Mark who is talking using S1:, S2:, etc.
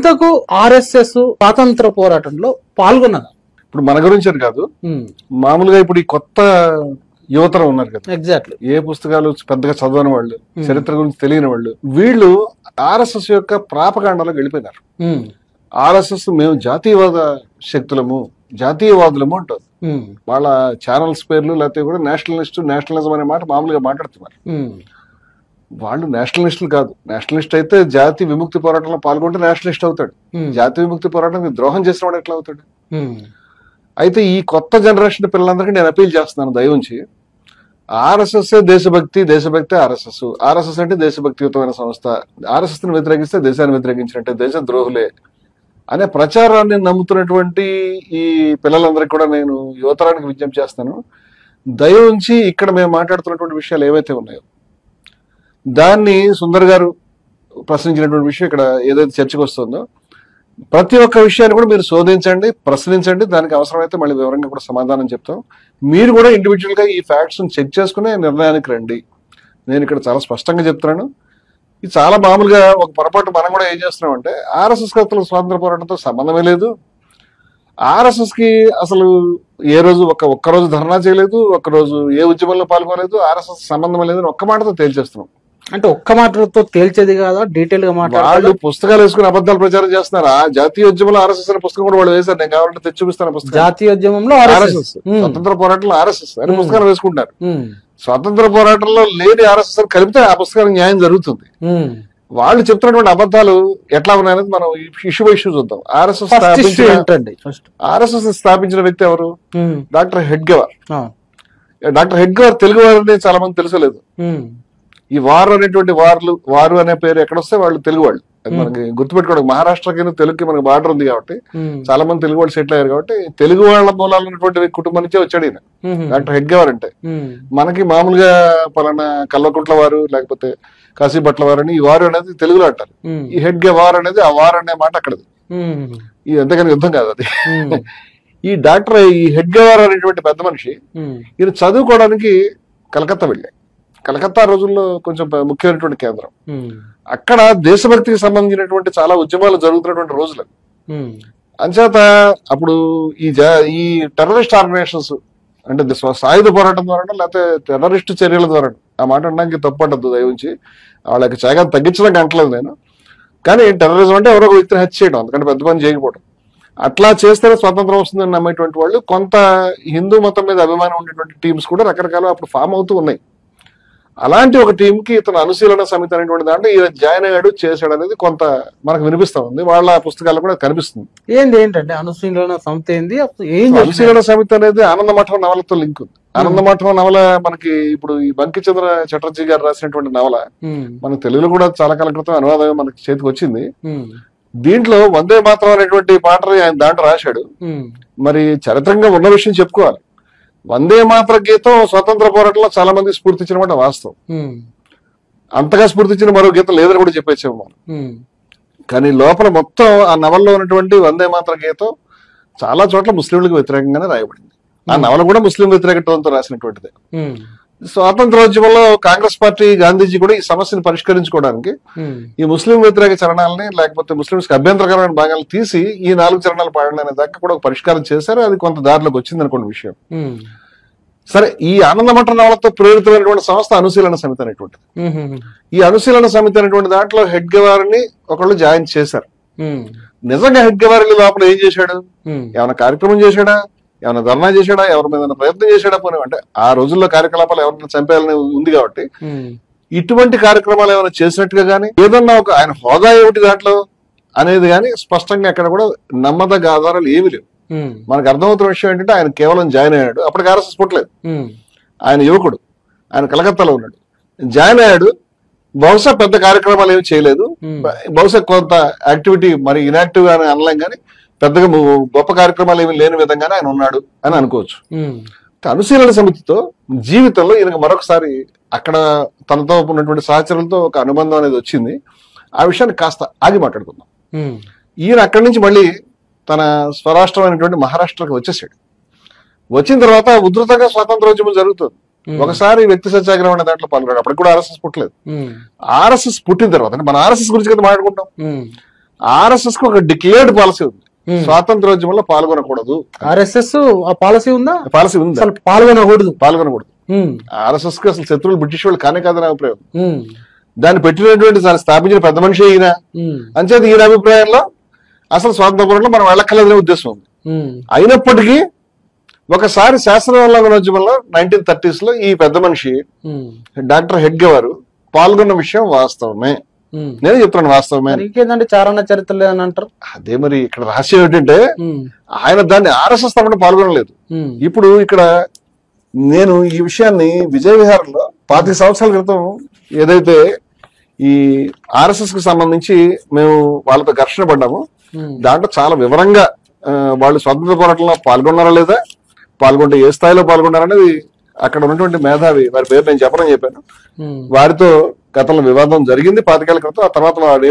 S1: ఇంతకు ఆర్ఎస్ఎస్ స్వాతంత్ర పోరాటంలో పాల్గొన్నదా?
S2: ఇప్పుడు మన గురించి కాదు, మామూలుగా ఇప్పుడు ఈ కొత్త యువతరం ఉన్నారు కదా,
S1: ఎగ్జాక్ట్లీ
S2: ఏ పుస్తకాలు పెద్దగా చదవని వాళ్ళు, చరిత్ర గురించి తెలియని వాళ్ళు, వీళ్ళు ఆర్ఎస్ఎస్ యొక్క ప్రాపకాండలో వెళ్ళిపోయినారు. ఆర్ఎస్ఎస్ మేము జాతీయవాద శక్తులము, జాతీయవాదులము అంటారు. వాళ్ళ ఛానల్స్ పేర్లు లేకపోతే కూడా నేషనలిజం అనే మాట మామూలుగా మాట్లాడుతున్నారు. వాళ్ళు నేషనలిస్టులు కాదు. నేషనలిస్ట్ అయితే జాతి విముక్తి పోరాటంలో పాల్గొంటే నేషనలిస్ట్ అవుతాడు. జాతి విముక్తి పోరాటానికి ద్రోహం చేసిన వాడు ఎట్లా అవుతాడు? అయితే ఈ కొత్త జనరేషన్ పిల్లలందరికీ నేను అపీల్ చేస్తున్నాను, దయవుంచి ఆర్ఎస్ఎస్ దేశభక్తి ఆర్ఎస్ఎస్ అంటే దేశభక్తియుతమైన సంస్థ, ఆర్ఎస్ఎస్ ని వ్యతిరేకిస్తే దేశాన్ని వ్యతిరేకించినట్టే, దేశ ద్రోహులే అనే ప్రచారాన్ని నమ్ముతున్నటువంటి ఈ పిల్లలందరికీ కూడా నేను యువతరానికి విజ్ఞప్తి చేస్తాను, దయవుంచి ఇక్కడ మేము మాట్లాడుతున్నటువంటి విషయాలు ఏవైతే ఉన్నాయో దాన్ని సుందర్ గారు ప్రశ్నించినటువంటి విషయం ఇక్కడ ఏదైతే చర్చకు వస్తుందో ప్రతి ఒక్క విషయాన్ని కూడా మీరు శోధించండి, ప్రశ్నించండి, దానికి అవసరమైతే మళ్ళీ వివరంగా కూడా సమాధానం చెప్తాం. మీరు కూడా ఇండివిజువల్ గా ఈ ఫ్యాక్ట్స్ చెక్ చేసుకునే నిర్ణయానికి రండి. నేను ఇక్కడ చాలా స్పష్టంగా చెప్తున్నాను. ఇది చాలా మామూలుగా ఒక పొరపాటు మనం కూడా ఏం చేస్తున్నాం అంటే ఆర్ఎస్ఎస్ కర్తలు స్వాతంత్ర పోరాటంతో సంబంధమే లేదు, ఆర్ఎస్ఎస్ కి అసలు ఏ రోజు ఒక్కరోజు ధర్నా చేయలేదు, ఒక్కరోజు ఏ ఉద్యమంలో పాల్గొనలేదు, ఆర్ఎస్ఎస్ సంబంధం లేదని ఒక్క మాటతో తేల్చేస్తున్నాం.
S1: అంటే ఒక్క మాటతో తేల్చేది కాదా? డీటెయిల్ గా
S2: వాళ్ళు పుస్తకాలు వేసుకుని అబద్ధాలు ప్రచారం చేస్తున్నారు. ఆ జాతీయ ఉద్యమంలో ఆర్ఎస్ఎస్ అనే పుస్తకం కూడా వాళ్ళు వేశారు. నేను కావాలంటే తెచ్చి చూపిస్తాను పుస్తకం.
S1: జాతీయ ఉద్యమంలో ఆర్ఎస్ఎస్,
S2: స్వతంత్ర పోరాటంలో ఆర్ఎస్ఎస్ అని పుస్తకాలు వేసుకుంటారు. స్వతంత్ర పోరాటంలో లేని ఆర్ఎస్ఎస్ అని కలిపితే ఆ పుస్తకానికి న్యాయం జరుగుతుంది. వాళ్ళు చెప్తున్నటువంటి అబద్ధాలు ఎట్లా ఉన్నాయనేది మనం ఇష్యూ బై ఇష్యూ చూద్దాం. ఆర్ఎస్ఎస్ స్థాపించిన వ్యక్తి ఎవరు? డాక్టర్ హెడ్గేవార్. డాక్టర్ హెడ్గేవార్ తెలుగు వారిని చాలా మంది తెలుసలేదు. ఈ వారు అనేటువంటి వారు అనే పేరు ఎక్కడొస్తే వాళ్ళు తెలుగు వాళ్ళు. మనకి గుర్తుపెట్టుకోవడం, మహారాష్ట్రకి తెలుగుకి మనకి బార్డర్ ఉంది కాబట్టి చాలా మంది తెలుగు వాళ్ళు సెటిల్ అయ్యారు కాబట్టి తెలుగు వాళ్ళ మూలాలు ఉన్నటువంటి కుటుంబం నుంచే వచ్చాడు ఈయన డాక్టర్ హెడ్గేవార్ అంటే. మనకి మామూలుగా పలానా కల్వకుంట్ల వారు లేకపోతే కాశీభట్ల వారు అని ఈ వారు అనేది తెలుగులో అంటారు. ఈ హెడ్గేవార్ అనేది ఆ వారు అనే మాట అక్కడది. ఇది ఎంతగానో యుద్ధం కాదు అది. ఈ డాక్టర్ ఈ హెడ్గేవార్ అనేటువంటి పెద్ద మనిషి ఈయన చదువుకోవడానికి కలకత్తా వెళ్ళాయి. కలకత్తా రోజుల్లో కొంచెం ముఖ్యమైనటువంటి కేంద్రం. అక్కడ దేశభక్తికి సంబంధించినటువంటి చాలా ఉద్యమాలు జరుగుతున్నటువంటి రోజులు. అంచేత అప్పుడు ఈ టెర్రరిస్ట్ ఆర్గనైజేషన్స్ అంటే సాయుధ పోరాటం ద్వారా లేకపోతే టెర్రరిస్ట్ చర్యల ద్వారా, ఆ మాట అనడానికి తప్పంటద్దు దయవుంచి, వాళ్ళకి చాలా తగ్గించడానికి అంటలేదు నేను. కానీ టెర్రరిజం అంటే ఎవరో ఒక వ్యక్తిని హత్య చేయడం, అందుకంటే పెద్ద పని చేయకపోవడం. అట్లా చేస్తేనే స్వాతంత్రం వస్తుందని నమ్మేటువంటి వాళ్ళు, కొంత హిందూ మతం మీద అభిమానం ఉండేటువంటి టీమ్స్ కూడా రకరకాల అప్పుడు ఫామ్ అవుతూ ఉన్నాయి. అలాంటి ఒక టీం కి ఇతను అనుశీలన సమితి అనేటువంటి దాంట్లో ఈయన జాయిన్ అయ్యాడు, చేశాడు అనేది కొంత మనకు వినిపిస్తా ఉంది. వాళ్ళ పుస్తకాల్లో కూడా కనిపిస్తుంది.
S1: ఏంటంటే అనుశీలన సమితి ఏంది?
S2: అనుశీలన సమితి అనేది ఆనందమఠం నవలతో లింక్ ఉంది. ఆనందమఠం నవల మనకి ఇప్పుడు ఈ బంకిచంద్ర చటర్జీ గారు రాసినటువంటి నవల మన తెలుగులో కూడా చాలా కాలం క్రితం అనువాదం మనకి చేతికి వచ్చింది. దీంట్లో వందే మాతరం అనేటువంటి పాటని ఆయన దాంట్లో రాశాడు. మరి చరిత్రంగా ఉన్న విషయం చెప్పుకోవాలి. వందే మాతర గీతం స్వతంత్ర పోరాటంలో చాలా మంది స్ఫూర్తించిన మాట వాస్తవం. అంతగా స్ఫూర్తించిన మరో గీతం లేదని కూడా చెప్పేసాము మనం. కానీ లోపల మొత్తం ఆ నవల్లో ఉన్నటువంటి వందే మాతర గీతం చాలా చోట్ల ముస్లింలకు వ్యతిరేకంగానే రాయబడింది. ఆ నవల కూడా ముస్లిం వ్యతిరేకత్వంతో రాసినటువంటిదే. స్వాతంత్రోద్యమంలో కాంగ్రెస్ పార్టీ, గాంధీజీ కూడా ఈ సమస్యను పరిష్కరించుకోవడానికి ఈ ముస్లిం వ్యతిరేక చరణాలని లేకపోతే ముస్లింస్ కి అభ్యంతరకరమైన భాగాలు తీసి ఈ 4 చరణాలు పాడండి అనే దాకా కూడా ఒక పరిష్కారం చేశారు. అది కొంత దారిలోకి వచ్చింది అనుకోండి విషయం. సరే, ఈ ఆనందమఠం నవలతో ప్రేరితమైనటువంటి సంస్థ అనుశీలన సమితి అనేటువంటిది. ఈ అనుశీలన సమితి అనేటువంటి దాంట్లో హెడ్గేవార్ ని ఒకళ్ళు జాయిన్ చేశారు. నిజంగా హెడ్గేవార్ లోపల ఏం చేశాడు? ఏమైనా కార్యక్రమం చేశాడా? ఏమైనా ధర్నా చేశాడా? ఎవరి మీద ప్రయత్నం చేశాడా? పోనీ అంటే ఆ రోజుల్లో కార్యకలాపాలు ఎవరైనా చంపేయాలని ఉంది కాబట్టి ఇటువంటి కార్యక్రమాలు ఏమైనా చేసినట్టుగా గానీ ఏదన్నా ఒక ఆయన హోదా ఏమిటి దాంట్లో అనేది గానీ స్పష్టంగా అక్కడ కూడా నమ్మదగ్గ ఆధారాలు ఏమీ లేవు. మనకు అర్థమవుతున్న విషయం ఏంటంటే ఆయన కేవలం జాయిన్ అయ్యాడు. అప్పటికి ఆర్ఎస్ఎస్ పుట్టలేదు. ఆయన యువకుడు, ఆయన కలకత్తాలో ఉన్నాడు, జాయిన్ అయ్యాడు. బహుశా పెద్ద కార్యక్రమాలు ఏమి చేయలేదు, బహుశా కొంత యాక్టివిటీ మరి ఇన్యాక్టివ్ గా అనలేం కానీ పెద్దగా గొప్ప కార్యక్రమాలు ఏమి లేని విధంగానే ఆయన ఉన్నాడు అని అనుకోవచ్చు. అనుశీలన సమితితో జీవితంలో ఈయనకు మరొకసారి అక్కడ తనతో ఉన్నటువంటి సహచరులతో ఒక అనుబంధం అనేది వచ్చింది. ఆ విషయాన్ని కాస్త ఆగి మాట్లాడుకుందాం. ఈయన అక్కడి నుంచి మళ్ళీ తన స్వరాష్ట్రమైనటువంటి మహారాష్ట్రకి వచ్చేసాడు. వచ్చిన తర్వాత ఉధృతంగా స్వాతంత్రోద్యమం జరుగుతుంది. ఒకసారి వ్యక్తి సత్యాగ్రహం అనే దాంట్లో పాల్గొన్నాడు. అప్పటికి కూడా ఆర్ఎస్ఎస్ పుట్టలేదు. ఆర్ఎస్ఎస్ పుట్టిన తర్వాత అంటే మన ఆర్ఎస్ఎస్ గురించి కదా మాట్లాడుకుంటాం. ఆర్ఎస్ఎస్ కు ఒక డిక్లేర్డ్ పాలసీ ఉంది, స్వాతంత్రోద్యమంలో పాల్గొనకూడదు.
S1: ఆర్ఎస్ఎస్ ఆ పాలసీ ఉందా?
S2: పాలసీ ఉంది,
S1: అసలు పాల్గొనకూడదు.
S2: ఆర్ఎస్ఎస్ కి అసలు శత్రువులు బ్రిటిష్ వాళ్ళు కానే కాదని అభిప్రాయం. దాన్ని పెట్టినటువంటి స్థాపించిన పెద్ద మనిషి ఈయన. అంచేది ఈయన అభిప్రాయంలో అసలు స్వాతంత్రంలో మనం వెళ్ళక్కర్లేదనే ఉద్దేశం ఉంది. అయినప్పటికీ ఒకసారి శాసనోల్లంఘనోద్యమంలో 1930s లో ఈ పెద్ద మనిషి డాక్టర్ హెడ్గే వారు పాల్గొన్న విషయం వాస్తవమే. నేను చెప్తున్నాను వాస్తవమే.
S1: ఇంకేందంటే చారణ చరిత్రలు అని అంటారు.
S2: అదే మరి ఇక్కడ రహస్యం ఏంటంటే ఆయన దాన్ని ఆర్ఎస్ఎస్ తప్పని పాల్గొనలేదు. ఇప్పుడు ఇక్కడ నేను ఈ విషయాన్ని విజయ విహారంలో 25 సంవత్సరాల క్రితం ఏదైతే ఈ ఆర్ఎస్ఎస్ కి సంబంధించి మేము వాళ్ళతో ఘర్షణ పడ్డాము, దాంట్లో చాలా వివరంగా వాళ్ళు స్వాతంత్ర పోరాటంలో పాల్గొన్నారా లేదా, పాల్గొంటే ఏ స్థాయిలో పాల్గొన్నారనేది అక్కడ ఉన్నటువంటి మేధావి, వారి పేరు నేను చెప్పడం చెప్పాను, వారితో గతంలో వివాదం జరిగింది 25 ఏళ్ల క్రితం. ఆ తర్వాత వాడు